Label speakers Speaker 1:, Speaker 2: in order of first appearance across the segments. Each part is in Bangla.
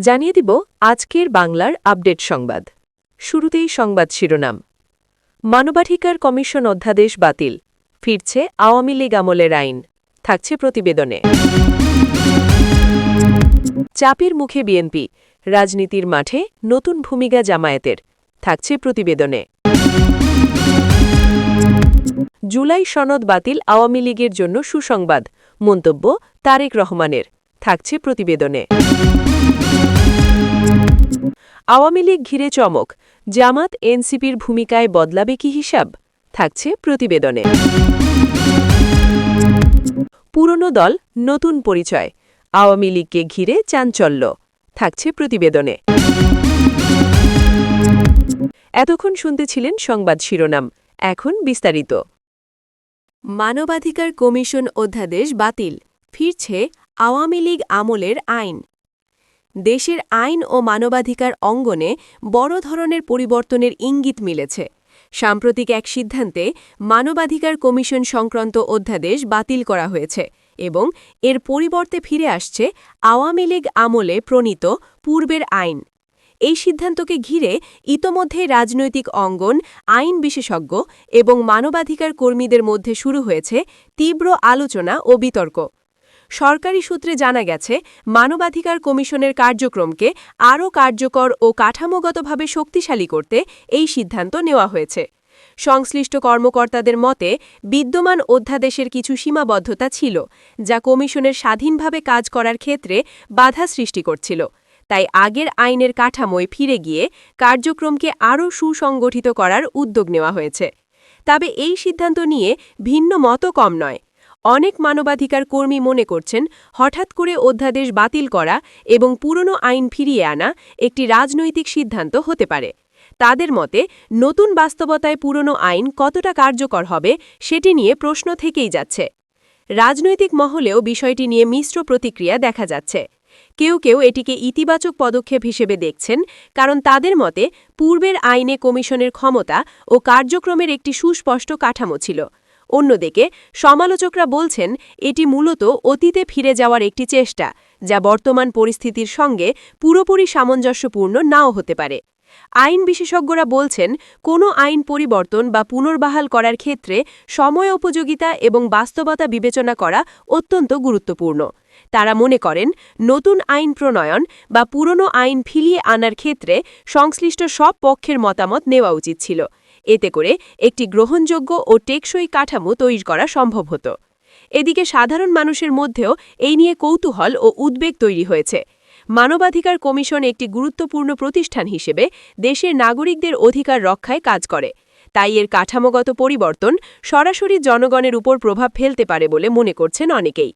Speaker 1: জানিয়ে দিব আজকের বাংলার আপডেট সংবাদ। শুরুতেই সংবাদ শিরোনাম। মানবাধিকার কমিশন অধ্যাদেশ বাতিল, ফিরছে আওয়ামী লীগ আমলের আইন, থাকছে প্রতিবেদনে। চাপের মুখে বিএনপি, রাজনীতির মাঠে নতুন ভূমিকা জামায়াতের, থাকছে প্রতিবেদনে। জুলাই সনদ বাতিল আওয়ামী লীগের জন্য সুসংবাদ, মন্তব্য তারেক রহমানের, থাকছে প্রতিবেদনে। আওয়ামী লীগ ঘিরে চমক, জামাত এনসিপির ভূমিকায় বদলাবে কি হিসাব, থাকছে প্রতিবেদনে। পুরনো দল নতুন পরিচয়, আওয়ামী লীগকে ঘিরে চাঞ্চল্য, থাকছে প্রতিবেদনে। এতক্ষণ শুনতেছিলেন সংবাদ শিরোনাম, এখন বিস্তারিত। মানবাধিকার কমিশন অধ্যাদেশ বাতিল, ফিরছে আওয়ামী লীগ আমলের আইন। দেশের আইন ও মানবাধিকার অঙ্গনে বড় ধরনের পরিবর্তনের ইঙ্গিত মিলেছে। সাম্প্রতিক এক সিদ্ধান্তে মানবাধিকার কমিশন সংক্রান্ত অধ্যাদেশ বাতিল করা হয়েছে এবং এর পরিবর্তে ফিরে আসছে আওয়ামী লীগ আমলে প্রণীত পূর্বের আইন। এই সিদ্ধান্তকে ঘিরে ইতোমধ্যে রাজনৈতিক অঙ্গন, আইন বিশেষজ্ঞ এবং মানবাধিকার কর্মীদের মধ্যে শুরু হয়েছে তীব্র আলোচনা ও বিতর্ক। সরকারি সূত্রে জানা গেছে, মানবাধিকার কমিশনের কার্যক্রমকে আরও কার্যকর ও কাঠামোগতভাবে শক্তিশালী করতে এই সিদ্ধান্ত নেওয়া হয়েছে। সংশ্লিষ্ট কর্মকর্তাদের মতে, বিদ্যমান অধ্যাদেশের কিছু সীমাবদ্ধতা ছিল, যা কমিশনের স্বাধীনভাবে কাজ করার ক্ষেত্রে বাধা সৃষ্টি করছিল। তাই আগের আইনের কাঠামোয় ফিরে গিয়ে কার্যক্রমকে আরও সুসংগঠিত করার উদ্যোগ নেওয়া হয়েছে। তবে এই সিদ্ধান্ত নিয়ে ভিন্ন মতও কম নয়। অনেক মানবাধিকার কর্মী মনে করছেন, হঠাৎ করে অধ্যাদেশ বাতিল করা এবং পুরনো আইন ফিরিয়ে আনা একটি রাজনৈতিক সিদ্ধান্ত হতে পারে। তাদের মতে, নতুন বাস্তবতায় পুরনো আইন কতটা কার্যকর হবে সেটি নিয়ে প্রশ্ন থেকেই যাচ্ছে। রাজনৈতিক মহলেও বিষয়টি নিয়ে মিশ্র প্রতিক্রিয়া দেখা যাচ্ছে। কেউ কেউ এটিকে ইতিবাচক পদক্ষেপ হিসেবে দেখছেন, কারণ তাদের মতে পূর্বের আইনে কমিশনের ক্ষমতা ও কার্যক্রমের একটি সুস্পষ্ট কাঠামো ছিল। অন্যদিকে সমালোচকরা বলছেন, এটি মূলত অতীতে ফিরে যাওয়ার একটি চেষ্টা, যা বর্তমান পরিস্থিতির সঙ্গে পুরোপুরি সামঞ্জস্যপূর্ণ নাও হতে পারে। আইন বিশেষজ্ঞরা বলছেন, কোনো আইন পরিবর্তন বা পুনর্বহাল করার ক্ষেত্রে সময়োপযোগিতা এবং বাস্তবতা বিবেচনা করা অত্যন্ত গুরুত্বপূর্ণ। তারা মনে করেন, নতুন আইন প্রণয়ন বা পুরনো আইন ফিরিয়ে আনার ক্ষেত্রে সংশ্লিষ্ট সব পক্ষের মতামত নেওয়া উচিত ছিল। এতে করে একটি গ্রহণযোগ্য ও টেকসই কাঠামো তৈরি করা সম্ভব হতো। এদিকে সাধারণ মানুষের মধ্যেও এই নিয়ে কৌতূহল ও উদ্বেগ তৈরি হয়েছে। মানবাধিকার কমিশন একটি গুরুত্বপূর্ণ প্রতিষ্ঠান হিসেবে দেশের নাগরিকদের অধিকার রক্ষায় কাজ করে। তাই এর কাঠামোগত পরিবর্তন সরাসরি জনগণের উপর প্রভাব ফেলতে পারে বলে মনে করছেন অনেকেই।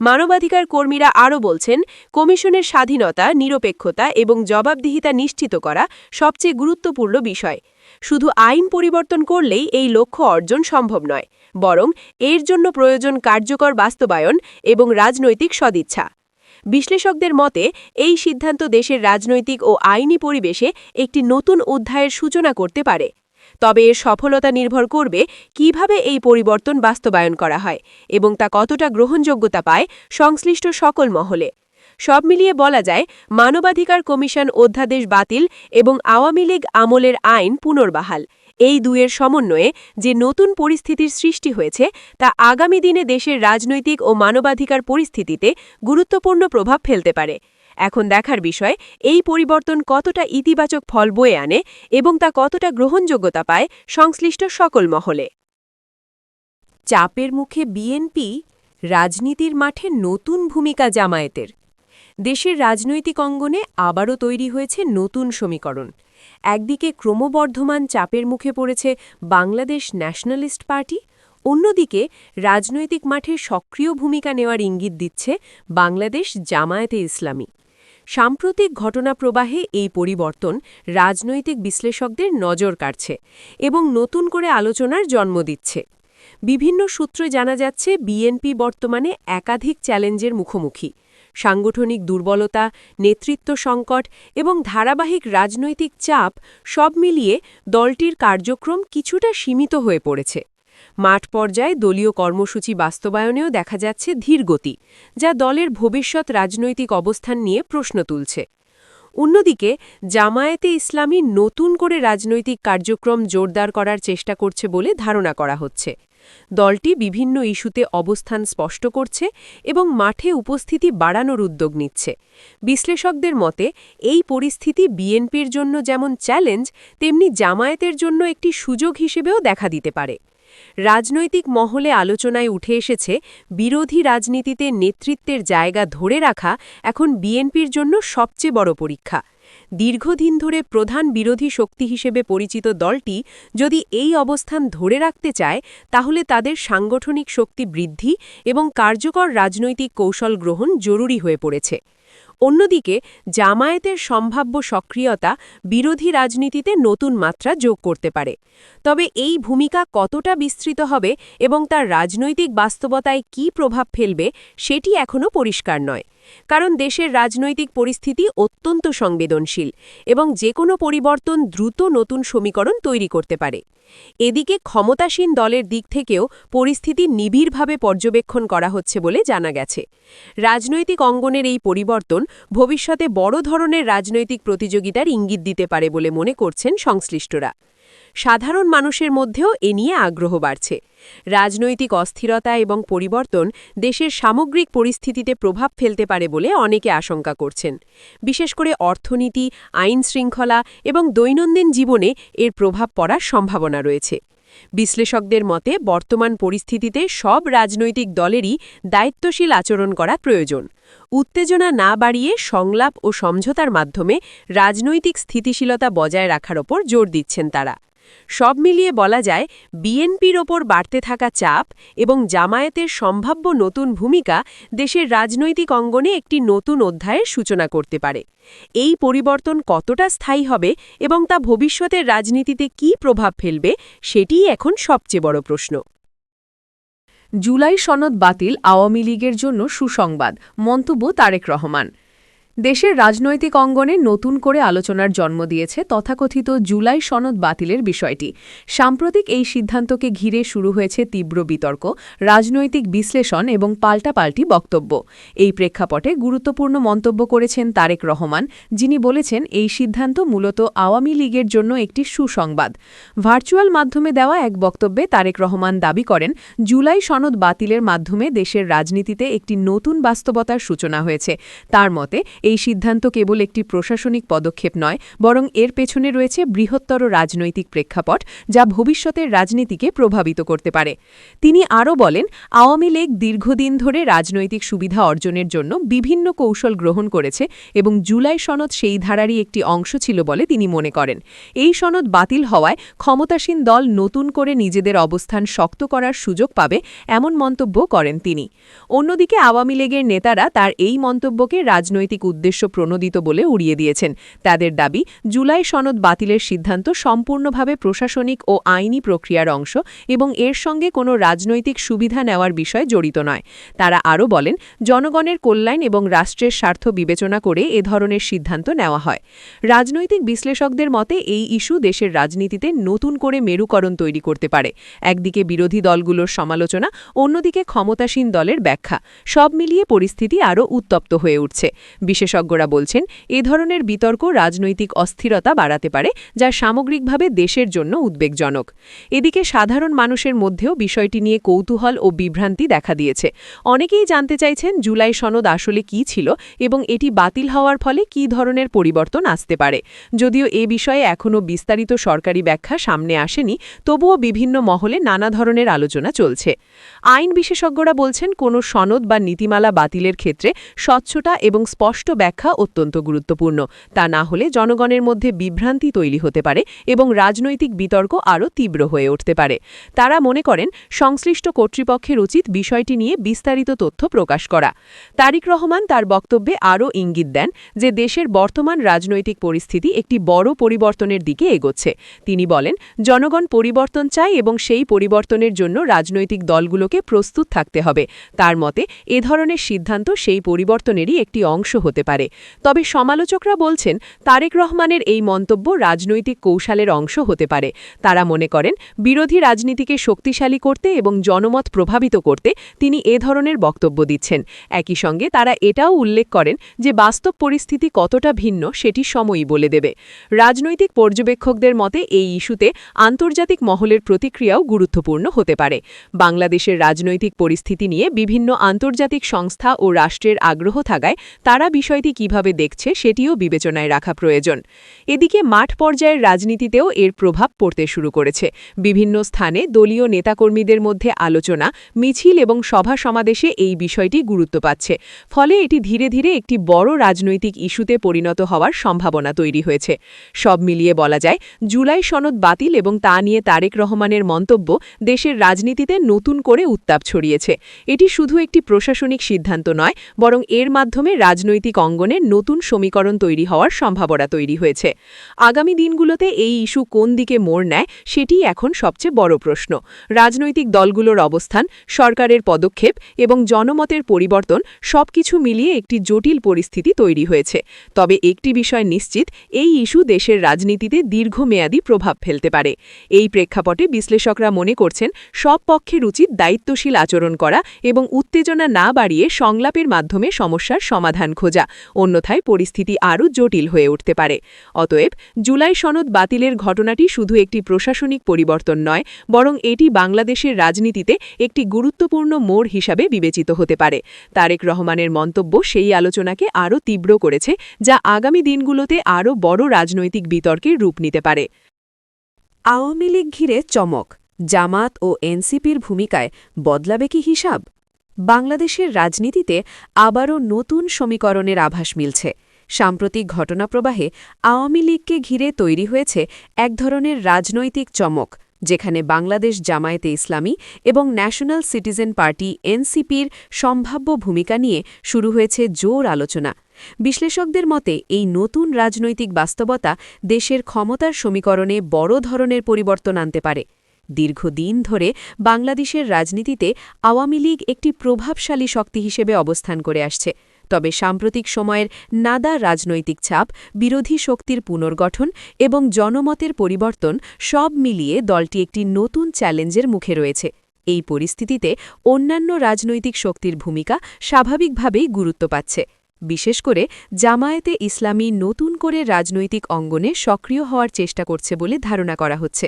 Speaker 1: মানবাধিকার কর্মীরা আরও বলছেন, কমিশনের স্বাধীনতা, নিরপেক্ষতা এবং জবাবদিহিতা নিশ্চিত করা সবচেয়ে গুরুত্বপূর্ণ বিষয়। শুধু আইন পরিবর্তন করলেই এই লক্ষ্য অর্জন সম্ভব নয়, বরং এর জন্য প্রয়োজন কার্যকর বাস্তবায়ন এবং রাজনৈতিক সদিচ্ছা। বিশ্লেষকদের মতে, এই সিদ্ধান্ত দেশের রাজনৈতিক ও আইনি পরিবেশে একটি নতুন অধ্যায়ের সূচনা করতে পারে। তবে এর সফলতা নির্ভর করবে কিভাবে এই পরিবর্তন বাস্তবায়ন করা হয় এবং তা কতটা গ্রহণযোগ্যতা পায় সংশ্লিষ্ট সকল মহলে। সব মিলিয়ে বলা যায়, মানবাধিকার কমিশন অধ্যাদেশ বাতিল এবং আওয়ামী লীগ আমলের আইন পুনর্বহাল, এই দুয়ের সমন্বয়ে যে নতুন পরিস্থিতির সৃষ্টি হয়েছে, তা আগামী দিনে দেশের রাজনৈতিক ও মানবাধিকার পরিস্থিতিতে গুরুত্বপূর্ণ প্রভাব ফেলতে পারে। এখন দেখার বিষয়, এই পরিবর্তন কতটা ইতিবাচক ফল বয়ে আনে এবং তা কতটা গ্রহণযোগ্যতা পায় সংশ্লিষ্ট সকল মহলে। চাপের মুখে বিএনপি, রাজনীতির মাঠে নতুন ভূমিকা জামায়াতের। দেশের রাজনৈতিক অঙ্গনে আবারও তৈরি হয়েছে নতুন সমীকরণ। একদিকে ক্রমবর্ধমান চাপের মুখে পড়েছে বাংলাদেশ ন্যাশনালিস্ট পার্টি, অন্যদিকে রাজনৈতিক মাঠে সক্রিয় ভূমিকা নেওয়ার ইঙ্গিত দিচ্ছে বাংলাদেশ জামায়াতে ইসলামী। সাম্প্রতিক ঘটনাপ্রবাহে এই পরিবর্তন রাজনৈতিক বিশ্লেষকদের নজর কাড়ছে এবং নতুন করে আলোচনার জন্ম দিচ্ছে। বিভিন্ন সূত্রে জানা যাচ্ছে, বিএনপি বর্তমানে একাধিক চ্যালেঞ্জের মুখোমুখি। সাংগঠনিক দুর্বলতা, নেতৃত্ব সংকট এবং ধারাবাহিক রাজনৈতিক চাপ সব মিলিয়ে দলটির কার্যক্রম কিছুটা সীমিত হয়ে পড়েছে। মাঠ পর্যায়ে দলীয় কর্মসূচি বাস্তবায়নেও দেখা যাচ্ছে ধীরগতি, যা দলের ভবিষ্যৎ রাজনৈতিক অবস্থান নিয়ে প্রশ্ন তুলছে। অন্যদিকে জামায়াতে ইসলামী নতুন করে রাজনৈতিক কার্যক্রম জোরদার করার চেষ্টা করছে বলে ধারণা করা হচ্ছে। দলটি বিভিন্ন ইস্যুতে অবস্থান স্পষ্ট করছে এবং মাঠে উপস্থিতি বাড়ানোর উদ্যোগ নিচ্ছে। বিশ্লেষকদের মতে এই পরিস্থিতি বিএনপির জন্য যেমন চ্যালেঞ্জ, তেমনি জামায়াতের জন্য একটি সুযোগ হিসেবেও দেখা দিতে পারে। রাজনৈতিক মহলে আলোচনায় উঠে এসেছে, বিরোধী রাজনীতিতে নেতৃত্বের জায়গা ধরে রাখা এখন বিএনপির জন্য সবচেয়ে বড় পরীক্ষা। দীর্ঘদিন ধরে প্রধান বিরোধী শক্তি হিসেবে পরিচিত দলটি যদি এই অবস্থান ধরে রাখতে চায়, তাহলে তাদের সাংগঠনিক শক্তি বৃদ্ধি এবং কার্যকর রাজনৈতিক কৌশল গ্রহণ জরুরি হয়ে পড়েছে। অন্যদিকে জামায়াতের সম্ভাব্য সক্রিয়তা বিরোধী রাজনীতিতে নতুন মাত্রা যোগ করতে পারে। তবে এই ভূমিকা কতটা বিস্তৃত হবে এবং তার রাজনৈতিক বাস্তবতায় কী প্রভাব ফেলবে সেটি এখনও পরিষ্কার নয়। কারণ দেশের রাজনৈতিক পরিস্থিতি অত্যন্ত সংবেদনশীল এবং যে কোনো পরিবর্তন দ্রুত নতুন সমীকরণ তৈরি করতে পারে। এদিকে ক্ষমতাসীন দলের দিক থেকেও পরিস্থিতি নিবিড়ভাবে পর্যবেক্ষণ করা হচ্ছে বলে জানা গেছে। রাজনৈতিক অঙ্গনের এই পরিবর্তন ভবিষ্যতে বড় ধরনের রাজনৈতিক প্রতিযোগিতার ইঙ্গিত দিতে পারে বলে মনে করছেন সংশ্লিষ্টরা। সাধারণ মানুষের মধ্যেও এ নিয়ে আগ্রহ বাড়ছে। রাজনৈতিক অস্থিরতা এবং পরিবর্তন দেশের সামগ্রিক পরিস্থিতিতে প্রভাব ফেলতে পারে বলে অনেকে আশঙ্কা করছেন। বিশেষ করে অর্থনীতি, আইন শৃঙ্খলা এবং দৈনন্দিন জীবনে এর প্রভাব পড়ার সম্ভাবনা রয়েছে। বিশ্লেষকদের মতে বর্তমান পরিস্থিতিতে সব রাজনৈতিক দলেরই দায়িত্বশীল আচরণ করা প্রয়োজন। উত্তেজনা না বাড়িয়ে সংলাপ ও সমঝোতার মাধ্যমে রাজনৈতিক স্থিতিশীলতা বজায় রাখার ওপর জোর দিচ্ছেন তারা। সব মিলিয়ে বলা যায়, বিএনপির ওপর বাড়তে থাকা চাপ এবং জামায়াতের সম্ভাব্য নতুন ভূমিকা দেশের রাজনৈতিক অঙ্গনে একটি নতুন অধ্যায়ের সূচনা করতে পারে। এই পরিবর্তন কতটা স্থায়ী হবে এবং তা ভবিষ্যতের রাজনীতিতে কী প্রভাব ফেলবে সেটিই এখন সবচেয়ে বড় প্রশ্ন।
Speaker 2: জুলাই সনদ বাতিল আওয়ামী লীগের জন্য সুসংবাদ, মন্তব্য তারেক রহমান। দেশের রাজনৈতিক অঙ্গনে নতুন করে আলোচনার জন্ম দিয়েছে তথাকথিত জুলাই সনদ বাতিলের বিষয়টি। সাম্প্রতিক এই সিদ্ধান্তকে ঘিরে শুরু হয়েছে তীব্র বিতর্ক, রাজনৈতিক বিশ্লেষণ এবং পাল্টাপাল্টি বক্তব্য। এই প্রেক্ষাপটে গুরুত্বপূর্ণ মন্তব্য করেছেন তারেক রহমান, যিনি বলেছেন এই সিদ্ধান্ত মূলত আওয়ামী লীগের জন্য একটি সুসংবাদ। ভার্চুয়াল মাধ্যমে দেওয়া এক বক্তব্যে তারেক রহমান দাবি করেন, জুলাই সনদ বাতিলের মাধ্যমে দেশের রাজনীতিতে একটি নতুন বাস্তবতার সূচনা হয়েছে। তার মতে এই সিদ্ধান্ত কেবল একটি প্রশাসনিক পদক্ষেপ নয়, বরং এর পেছনে রয়েছে বৃহত্তর রাজনৈতিক প্রেক্ষাপট যা ভবিষ্যতের রাজনীতিকে প্রভাবিত করতে পারে। তিনি আরও বলেন, আওয়ামী লীগ দীর্ঘদিন ধরে রাজনৈতিক সুবিধা অর্জনের জন্য বিভিন্ন কৌশল গ্রহণ করেছে এবং জুলাই সনদ সেই ধারারই একটি অংশ ছিল বলে তিনি মনে করেন। এই সনদ বাতিল হওয়ায় ক্ষমতাসীন দল নতুন করে নিজেদের অবস্থান শক্ত করার সুযোগ পাবে, এমন মন্তব্য করেন তিনি। অন্যদিকে আওয়ামী লীগের নেতারা তার এই মন্তব্যকে রাজনৈতিক উদ্দেশ্য প্রণোদিত বলে উড়িয়ে দিয়েছেন। তাদের দাবি, জুলাই সনদ বাতিলের সিদ্ধান্ত সম্পূর্ণভাবে প্রশাসনিক ও আইনি প্রক্রিয়ার অংশ এবং এর সঙ্গে কোনো রাজনৈতিক সুবিধা নেওয়ার বিষয় জড়িত নয়। তারা আরও বলেন, জনগণের কল্যাণ এবং রাষ্ট্রের স্বার্থ বিবেচনা করে এ ধরনের সিদ্ধান্ত নেওয়া হয়। রাজনৈতিক বিশ্লেষকদের মতে এই ইস্যু দেশের রাজনীতিতে নতুন করে মেরুকরণ তৈরি করতে পারে। একদিকে বিরোধী দলগুলোর সমালোচনা, অন্যদিকে ক্ষমতাসীন দলের ব্যাখ্যা। সব মিলিয়ে পরিস্থিতি আরও উত্তপ্ত হয়ে উঠছে। বিশেষজ্ঞরা বলছেন, এ ধরনের বিতর্ক রাজনৈতিক অস্থিরতা বাড়াতে পারে, যা সামগ্রিকভাবে দেশের জন্য উদ্বেগজনক। এদিকে সাধারণ মানুষের মধ্যেও বিষয়টি নিয়ে কৌতূহল ও বিভ্রান্তি দেখা দিয়েছে। অনেকেই জানতে চাইছেন জুলাই সনদ আসলে কী ছিল এবং এটি বাতিল হওয়ার ফলে কী ধরনের পরিবর্তন আসতে পারে। যদিও এ বিষয়ে এখনও বিস্তারিত সরকারি ব্যাখ্যা সামনে আসেনি, তবুও বিভিন্ন মহলে নানা ধরনের আলোচনা চলছে। আইন বিশেষজ্ঞরা বলছেন, কোনো সনদ বা নীতিমালা বাতিলের ক্ষেত্রে স্বচ্ছতা এবং স্পষ্ট ব্যাখ্যা অত্যন্ত গুরুত্বপূর্ণ। তা না হলে জনগণের মধ্যে বিভ্রান্তি তৈরি হতে পারে এবং রাজনৈতিক বিতর্ক আরও তীব্র হয়ে উঠতে পারে। তারা মনে করেন, সংশ্লিষ্ট কর্তৃপক্ষের উচিত বিষয়টি নিয়ে বিস্তারিত তথ্য প্রকাশ করা। তারেক রহমান তার বক্তব্যে আরও ইঙ্গিত দেন যে দেশের বর্তমান রাজনৈতিক পরিস্থিতি একটি বড় পরিবর্তনের দিকে এগোচ্ছে। তিনি বলেন, জনগণ পরিবর্তন চায় এবং সেই পরিবর্তনের জন্য রাজনৈতিক দলগুলোকে প্রস্তুত থাকতে হবে। তার মতে এ ধরনের সিদ্ধান্ত সেই পরিবর্তনেরই একটি অংশ হতে পারে। তবে সমালোচকরা বলছেন তারেক রহমানের এই মন্তব্য রাজনৈতিক কৌশলের অংশ হতে পারে। তারা মনে করেন বিরোধী রাজনীতিকে শক্তিশালী করতে এবং জনমত প্রভাবিত করতে তিনি এ ধরনের বক্তব্য দিচ্ছেন। একই সঙ্গে তারা এটাও উল্লেখ করেন যে বাস্তব পরিস্থিতি কতটা ভিন্ন সেটি সময়ই বলে দেবে। রাজনৈতিক পর্যবেক্ষকদের মতে এই ইস্যুতে আন্তর্জাতিক মহলের প্রতিক্রিয়াও গুরুত্বপূর্ণ হতে পারে। বাংলাদেশের রাজনৈতিক পরিস্থিতি নিয়ে বিভিন্ন আন্তর্জাতিক সংস্থা ও রাষ্ট্রের আগ্রহ থাকায় তারা বিষয়টি কিভাবে দেখছে সেটিও বিবেচনায় রাখা প্রয়োজন। এদিকে মাঠ পর্যায়ের রাজনীতিতেও এর প্রভাব পড়তে শুরু করেছে। বিভিন্ন স্থানে দলীয় নেতাকর্মীদের মধ্যে আলোচনা, মিছিল এবং সভা সমাবেশে এই বিষয়টি গুরুত্ব পাচ্ছে। ফলে এটি ধীরে ধীরে একটি বড় রাজনৈতিক ইস্যুতে পরিণত হওয়ার সম্ভাবনা তৈরি হয়েছে। সব মিলিয়ে বলা যায়, জুলাই সনদ বাতিল এবং তা নিয়ে তারেক রহমানের মন্তব্য দেশের রাজনীতিতে নতুন করে উত্তাপ ছড়িয়েছে। এটি শুধু একটি প্রশাসনিক সিদ্ধান্ত নয়, বরং এর মাধ্যমে রাজনৈতিক অঙ্গনে নতুন সমীকরণ তৈরি হওয়ার সম্ভাবনা তৈরি হয়েছে। আগামী দিনগুলোতে এই ইস্যু কোন দিকে মোড় নেয় সেটিই এখন সবচেয়ে বড় প্রশ্ন। রাজনৈতিক দলগুলোর অবস্থান, সরকারের পদক্ষেপ এবং জনমতের পরিবর্তন সবকিছু মিলিয়ে একটি জটিল পরিস্থিতি তৈরি হয়েছে। তবে একটি বিষয় নিশ্চিত, এই ইস্যু দেশের রাজনীতিতে দীর্ঘমেয়াদী প্রভাব ফেলতে পারে। এই প্রেক্ষাপটে বিশ্লেষকরা মনে করছেন সব পক্ষের উচিত দায়িত্বশীল আচরণ করা এবং উত্তেজনা না বাড়িয়ে সংলাপের মাধ্যমে সমস্যার সমাধান খোঁজা। অন্যথায় পরিস্থিতি আরও জটিল হয়ে উঠতে পারে। অতএব জুলাই সনদ বাতিলের ঘটনাটি শুধু একটি প্রশাসনিক পরিবর্তন নয়, বরং এটি বাংলাদেশের রাজনীতিতে একটি গুরুত্বপূর্ণ মোড় হিসাবে বিবেচিত হতে পারে। তারেক রহমানের মন্তব্য সেই আলোচনাকে আরও তীব্র করেছে, যা আগামী দিনগুলোতে আরও বড় রাজনৈতিক বিতর্কের রূপ নিতে পারে।
Speaker 1: আওয়ামী লীগ ঘিরে চমক, জামাত ও এনসিপির ভূমিকায় বদলাবে কি হিসাব? বাংলাদেশের রাজনীতিতে আবারও নতুন সমীকরণের আভাস মিলছে। সাম্প্রতিক ঘটনাপ্রবাহে আওয়ামী লীগকে ঘিরে তৈরি হয়েছে এক ধরনের রাজনৈতিক চমক, যেখানে বাংলাদেশ জামায়াতে ইসলামী এবং ন্যাশনাল সিটিজেন পার্টি এনসিপির সম্ভাব্য ভূমিকা নিয়ে শুরু হয়েছে জোর আলোচনা। বিশ্লেষকদের মতে এই নতুন রাজনৈতিক বাস্তবতা দেশের ক্ষমতার সমীকরণে বড় ধরনের পরিবর্তন আনতে পারে। দীর্ঘদিন ধরে বাংলাদেশের রাজনীতিতে আওয়ামী লীগ একটি প্রভাবশালী শক্তি হিসেবে অবস্থান করে আসছে। তবে সাম্প্রতিক সময়ের নাদা রাজনৈতিক চাপ, বিরোধী শক্তির পুনর্গঠন এবং জনমতের পরিবর্তন সব মিলিয়ে দলটি একটি নতুন চ্যালেঞ্জের মুখে রয়েছে। এই পরিস্থিতিতে অন্যান্য রাজনৈতিক শক্তির ভূমিকা স্বাভাবিকভাবেই গুরুত্ব পাচ্ছে। বিশেষ করে জামায়াতে ইসলামী নতুন করে রাজনৈতিক অঙ্গনে সক্রিয় হওয়ার চেষ্টা করছে বলে ধারণা করা হচ্ছে।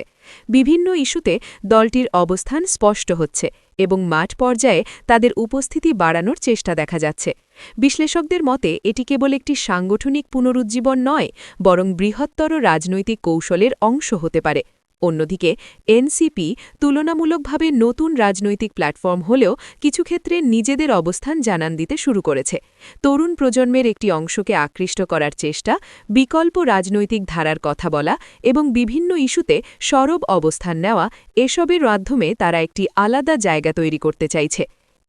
Speaker 1: বিভিন্ন ইস্যুতে দলটির অবস্থান স্পষ্ট হচ্ছে এবং মাঠ পর্যায়ে তাদের উপস্থিতি বাড়ানোর চেষ্টা দেখা যাচ্ছে। বিশ্লেষকদের মতে এটি কেবল একটি সাংগঠনিক পুনরুজ্জীবন নয়, বরং বৃহত্তর রাজনৈতিক কৌশলের অংশ হতে পারে। অন্যদিকে এনসিপি তুলনামূলকভাবে নতুন রাজনৈতিক প্ল্যাটফর্ম হলেও কিছু ক্ষেত্রে নিজেদের অবস্থান জানান দিতে শুরু করেছে। তরুণ প্রজন্মের একটি অংশকে আকৃষ্ট করার চেষ্টা, বিকল্প রাজনৈতিক ধারার কথা বলা এবং বিভিন্ন ইস্যুতে সরব অবস্থান নেওয়া, এসবের মাধ্যমে তারা একটি আলাদা জায়গা তৈরি করতে চাইছে।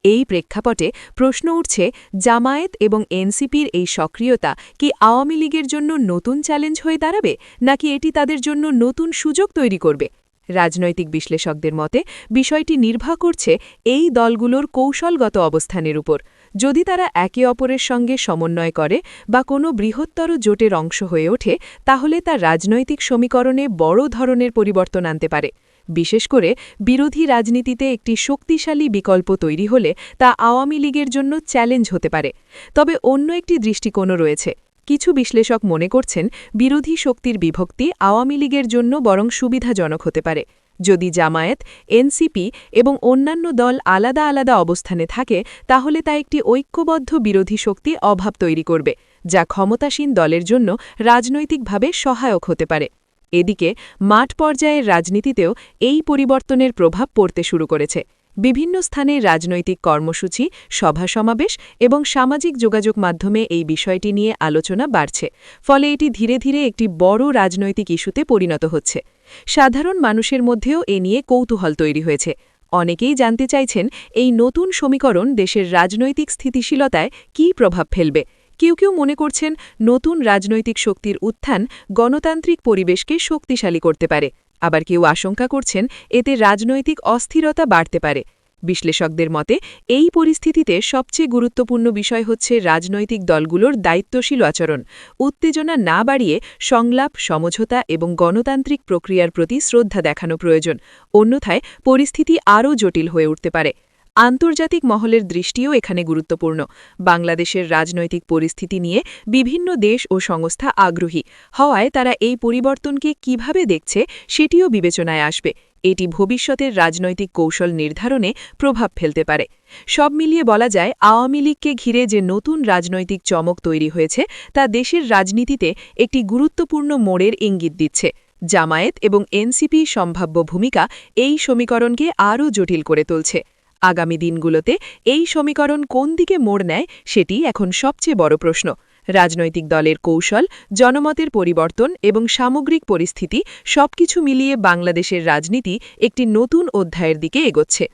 Speaker 1: এই প্রেক্ষাপটে প্রশ্ন উঠছে, জামায়াত এবং এনসিপির এই সক্রিয়তা কি আওয়ামী লীগের জন্য নতুন চ্যালেঞ্জ হয়ে দাঁড়াবে, নাকি এটি তাদের জন্য নতুন সুযোগ তৈরি করবে? রাজনৈতিক বিশ্লেষকদের মতে বিষয়টি নির্ভর করছে এই দলগুলোর কৌশলগত অবস্থানের উপর। যদি তারা একে অপরের সঙ্গে সমন্বয় করে বা কোনো বৃহত্তর জোটের অংশ হয়ে ওঠে, তাহলে তা রাজনৈতিক সমীকরণে বড় ধরনের পরিবর্তন আনতে পারে। বিশেষ করে বিরোধী রাজনীতিতে একটি শক্তিশালী বিকল্প তৈরি হলে তা আওয়ামী লীগের জন্য চ্যালেঞ্জ হতে পারে। তবে অন্য একটি দৃষ্টিকোণও রয়েছে। কিছু বিশ্লেষক মনে করছেন বিরোধী শক্তির বিভক্তি আওয়ামী লীগের জন্য বরং সুবিধাজনক হতে পারে। যদি জামায়াত, এনসিপি এবং অন্যান্য দল আলাদা আলাদা অবস্থানে থাকে, তাহলে তা একটি ঐক্যবদ্ধ বিরোধী শক্তি অভাব তৈরি করবে, যা ক্ষমতাসীন দলের জন্য রাজনৈতিকভাবে সহায়ক হতে পারে। এদিকে মাঠ পর্যায়ের রাজনীতিতেও এই পরিবর্তনের প্রভাব পড়তে শুরু করেছে। বিভিন্ন স্থানে রাজনৈতিক কর্মসূচি, সভা সমাবেশ এবং সামাজিক যোগাযোগ মাধ্যমে এই বিষয়টি নিয়ে আলোচনা বাড়ছে। ফলে এটি ধীরে ধীরে একটি বড় রাজনৈতিক ইস্যুতে পরিণত হচ্ছে। সাধারণ মানুষের মধ্যেও এ নিয়ে কৌতূহল তৈরি হয়েছে। অনেকেই জানতে চাইছেন এই নতুন সমীকরণ দেশের রাজনৈতিক স্থিতিশীলতায় কী প্রভাব ফেলবে। কেউ কেউ মনে করছেন নতুন রাজনৈতিক শক্তির উত্থান গণতান্ত্রিক পরিবেশকে শক্তিশালী করতে পারে। আবার কেউ আশঙ্কা করছেন এতে রাজনৈতিক অস্থিরতা বাড়তে পারে। বিশ্লেষকদের মতে এই পরিস্থিতিতে সবচেয়ে গুরুত্বপূর্ণ বিষয় হচ্ছে রাজনৈতিক দলগুলোর দায়িত্বশীল আচরণ, উত্তেজনা না বাড়িয়ে সংলাপ, সমঝোতা এবং গণতান্ত্রিক প্রক্রিয়ার প্রতি শ্রদ্ধা দেখানো প্রয়োজন। অন্যথায় পরিস্থিতি আরও জটিল হয়ে উঠতে পারে। আন্তর্জাতিক মহলের দৃষ্টিও এখানে গুরুত্বপূর্ণ। বাংলাদেশের রাজনৈতিক পরিস্থিতি নিয়ে বিভিন্ন দেশ ও সংস্থা আগ্রহী হওয়ায় তারা এই পরিবর্তনকে কিভাবে দেখছে সেটিও বিবেচনায় আসবে। এটি ভবিষ্যতের রাজনৈতিক কৌশল নির্ধারণে প্রভাব ফেলতে পারে। সব মিলিয়ে বলা যায়, আওয়ামী লীগকে ঘিরে যে নতুন রাজনৈতিক চমক তৈরি হয়েছে তা দেশের রাজনীতিতে একটি গুরুত্বপূর্ণ মোড়ের ইঙ্গিত দিচ্ছে। জামায়াত এবং এনসিপি সম্ভাব্য ভূমিকা এই সমীকরণকে আরও জটিল করে তুলছে। আগামী দিনগুলোতে এই সমীকরণ কোন দিকে মোড় নেয় সেটি এখন সবচেয়ে বড় প্রশ্ন। রাজনৈতিক দলের কৌশল, জনমতের পরিবর্তন এবং সামগ্রিক পরিস্থিতি সবকিছু মিলিয়ে বাংলাদেশের রাজনীতি একটি নতুন অধ্যায়ের দিকে এগোচ্ছে।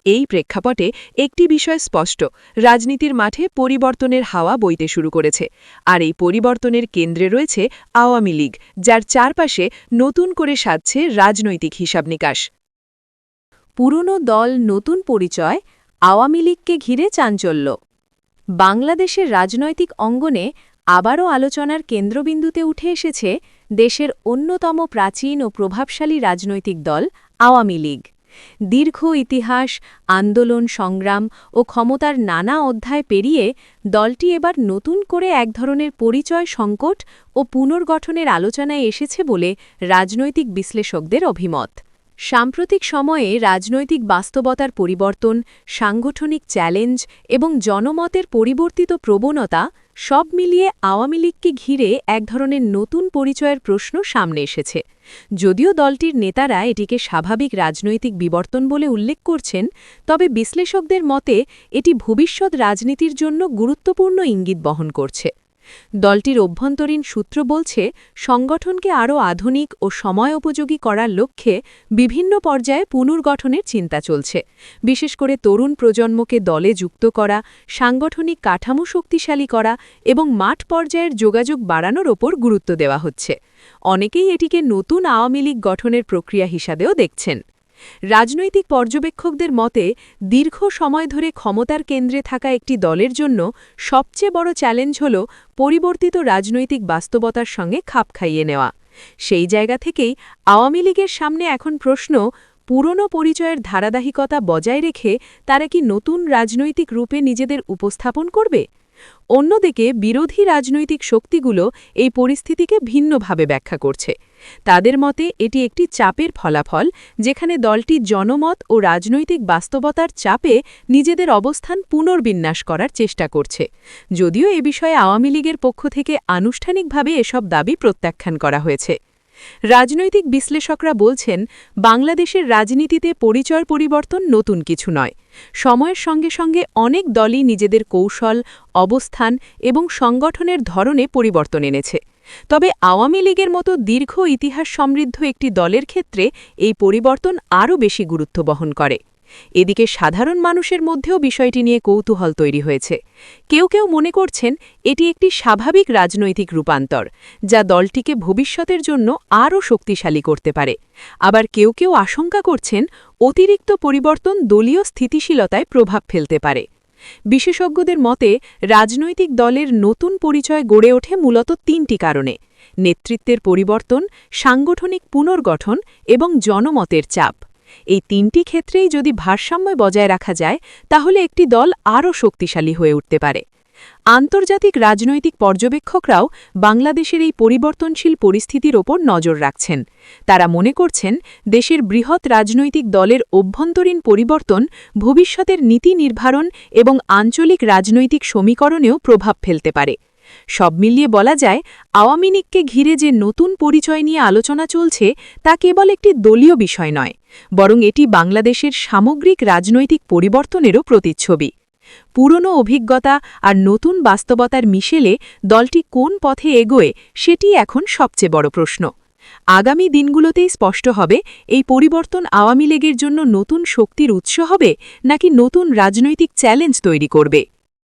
Speaker 1: এই প্রেক্ষাপটে একটি বিষয় স্পষ্ট, রাজনীতির মাঠে পরিবর্তনের হাওয়া বইতে শুরু করেছে। আর এই পরিবর্তনের কেন্দ্রে রয়েছে আওয়ামী লীগ, যার চারপাশে নতুন করে সাজছে রাজনৈতিক হিসাবনিকাশ।
Speaker 2: পুরনো দল, নতুন পরিচয়, আওয়ামী লীগকে ঘিরে চাঞ্চল্য। বাংলাদেশের রাজনৈতিক অঙ্গনে আবারও আলোচনার কেন্দ্রবিন্দুতে উঠে এসেছে দেশের অন্যতম প্রাচীন ও প্রভাবশালী রাজনৈতিক দল আওয়ামী লীগ। দীর্ঘ ইতিহাস, আন্দোলন, সংগ্রাম ও ক্ষমতার নানা অধ্যায় পেরিয়ে দলটি এবার নতুন করে এক ধরনের পরিচয় সংকট ও পুনর্গঠনের আলোচনায় এসেছে বলে রাজনৈতিক বিশ্লেষকদের অভিমত। সাম্প্রতিক সময়ে রাজনৈতিক বাস্তবতার পরিবর্তন, সাংগঠনিক চ্যালেঞ্জ এবং জনমতের পরিবর্তিত প্রবণতা সব মিলিয়ে আওয়ামী লীগকে ঘিরে এক ধরনের নতুন পরিচয়ের প্রশ্ন সামনে এসেছে। যদিও দলটির নেতারা এটিকে স্বাভাবিক রাজনৈতিক বিবর্তন বলে উল্লেখ করছেন, তবে বিশ্লেষকদের মতে এটি ভবিষ্যৎ রাজনীতির জন্য গুরুত্বপূর্ণ ইঙ্গিত বহন করছে। দলটির অভ্যন্তরীণ সূত্র বলছে, সংগঠনকে আরও আধুনিক ও সময়োপযোগী করার লক্ষ্যে বিভিন্ন পর্যায়ে পুনর্গঠনের চিন্তা চলছে। বিশেষ করে তরুণ প্রজন্মকে দলে যুক্ত করা, সাংগঠনিক কাঠামো শক্তিশালী করা এবং মাঠ পর্যায়ের যোগাযোগ বাড়ানোর ওপর গুরুত্ব দেওয়া হচ্ছে। অনেকেই এটিকে নতুন আওয়ামী লীগ গঠনের প্রক্রিয়া হিসাবেও দেখছেন। রাজনৈতিক পর্যবেক্ষকদের মতে, দীর্ঘ সময় ধরে ক্ষমতার কেন্দ্রে থাকা একটি দলের জন্য সবচেয়ে বড় চ্যালেঞ্জ হল পরিবর্তিত রাজনৈতিক বাস্তবতার সঙ্গে খাপ খাইয়ে নেওয়া। সেই জায়গা থেকেই আওয়ামী লীগের সামনে এখন প্রশ্ন, পুরনো পরিচয়ের ধারাবাহিকতা বজায় রেখে তারা কি নতুন রাজনৈতিক রূপে নিজেদের উপস্থাপন করবে? অন্যদিকে বিরোধী রাজনৈতিক শক্তিগুলো এই পরিস্থিতিকে ভিন্নভাবে ব্যাখ্যা করছে। তাদের মতে এটি একটি চাপের ফলাফল, যেখানে দলটি জনমত ও রাজনৈতিক বাস্তবতার চাপে নিজেদের অবস্থান পুনর্বিন্যাস করার চেষ্টা করছে। যদিও এ বিষয়ে আওয়ামী লীগের পক্ষ থেকে আনুষ্ঠানিকভাবে এসব দাবি প্রত্যাখ্যান করা হয়েছে। রাজনৈতিক বিশ্লেষকরা বলছেন, বাংলাদেশের রাজনীতিতে পরিচয় পরিবর্তন নতুন কিছু নয়। সময়ের সঙ্গে সঙ্গে অনেক দলই নিজেদের কৌশল, অবস্থান এবং সংগঠনের ধরনে পরিবর্তন এনেছে। তবে আওয়ামী লীগের মতো দীর্ঘ ইতিহাস সমৃদ্ধ একটি দলের ক্ষেত্রে এই পরিবর্তন আরও বেশি গুরুত্ব বহন করে। এদিকে সাধারণ মানুষের মধ্যেও বিষয়টি নিয়ে কৌতূহল তৈরি হয়েছে। কেউ কেউ মনে করছেন এটি একটি স্বাভাবিক রাজনৈতিক রূপান্তর, যা দলটিকে ভবিষ্যতের জন্য আরও শক্তিশালী করতে পারে। আবার কেউ কেউ আশঙ্কা করছেন অতিরিক্ত পরিবর্তন দলীয় স্থিতিশীলতায় প্রভাব ফেলতে পারে। বিশেষজ্ঞদের মতে, রাজনৈতিক দলের নতুন পরিচয় গড়ে ওঠে মূলত তিনটি কারণে: নেতৃত্বের পরিবর্তন, সাংগঠনিক পুনর্গঠন এবং জনমতের চাপ। এই তিনটি ক্ষেত্রেই যদি ভারসাম্য বজায় রাখা যায়, তাহলে একটি দল আরও শক্তিশালী হয়ে উঠতে পারে। আন্তর্জাতিক রাজনৈতিক পর্যবেক্ষকরাও বাংলাদেশের এই পরিবর্তনশীল পরিস্থিতির ওপর নজর রাখছেন। তারা মনে করছেন, দেশের বৃহৎ রাজনৈতিক দলের অভ্যন্তরীণ পরিবর্তন ভবিষ্যতের নীতি নির্ধারণ এবং আঞ্চলিক রাজনৈতিক সমীকরণেও প্রভাব ফেলতে পারে। সব মিলিয়ে বলা যায়, আওয়ামী লীগকে ঘিরে যে নতুন পরিচয় নিয়ে আলোচনা চলছে তা কেবল একটি দলীয় বিষয় নয়, বরং এটি বাংলাদেশের সামগ্রিক রাজনৈতিক পরিবর্তনেরও প্রতিচ্ছবি। পুরনো অভিজ্ঞতা আর নতুন বাস্তবতার মিশেলে দলটি কোন পথে এগোয় সেটি এখন সবচেয়ে বড় প্রশ্ন। আগামী দিনগুলোতেই স্পষ্ট হবে এই পরিবর্তন আওয়ামী লীগের জন্য নতুন শক্তির উৎস হবে নাকি নতুন রাজনৈতিক চ্যালেঞ্জ তৈরি করবে।